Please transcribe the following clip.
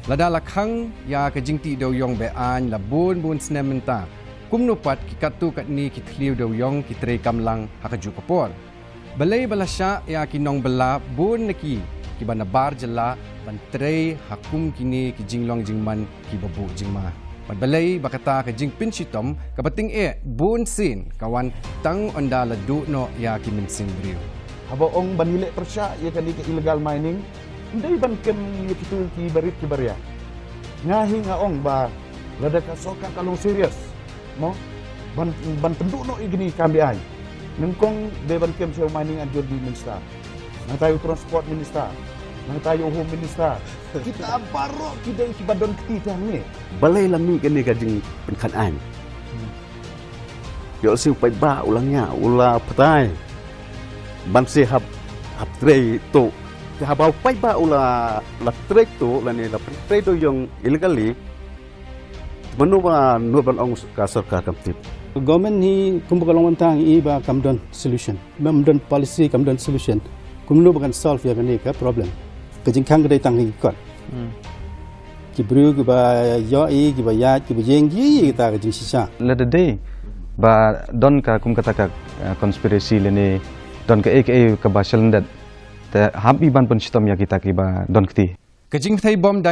Lada lakhang ya ke jingti DEWＩONG bean la bun senementa. Kumnupat ki katu kat ni ki tliu DEWIONG ki tre kamlang hakaju kapor. Balai balasya ya ki nong bela bun neki ki bana bar jela ban tre hakum kini ki jinglong jingman ki babu jingma. Balai bakata ke jing pinchitom kapating bun sin kawan tang onda la du no ya ki minsin brio. Aba ong banilek persya ya kan ke illegal mining. Ndai ban kem ya kitu ki barit ki baria. Ngahi nga ong ba lada ka soka kalong serius. Mo ban penduk no igni kambi ai. Nengkong de ban kem show mining adjur di Leningstar. Nang tayo transport minister. Nang tayo home minister. Kita baro kita ki badon keti tang ni. Balai lami kini kajing penkanaan. Yo siu pai ba ulangnya ula petai. Ban se hab tre to habau pai ba ula la tre to la ni la tre to yung illegally manu ba nu ban ong ka sarkar kamtip. Government ni kumpulan tang iba kamdon solution. Kamdon policy kamdon solution. Kumno bagan solve ya ni ka problem. Kajing kang dai tang ni kot. Ki bru ki ba yo ki ba ya ki ba jenggi kita kajing sisa. Let the day ba don ka kum kata ka conspiracy lene don ka ka ba shalandat te habi ban pun sistem ya kita ki ba don kti. Kajing thai bom dai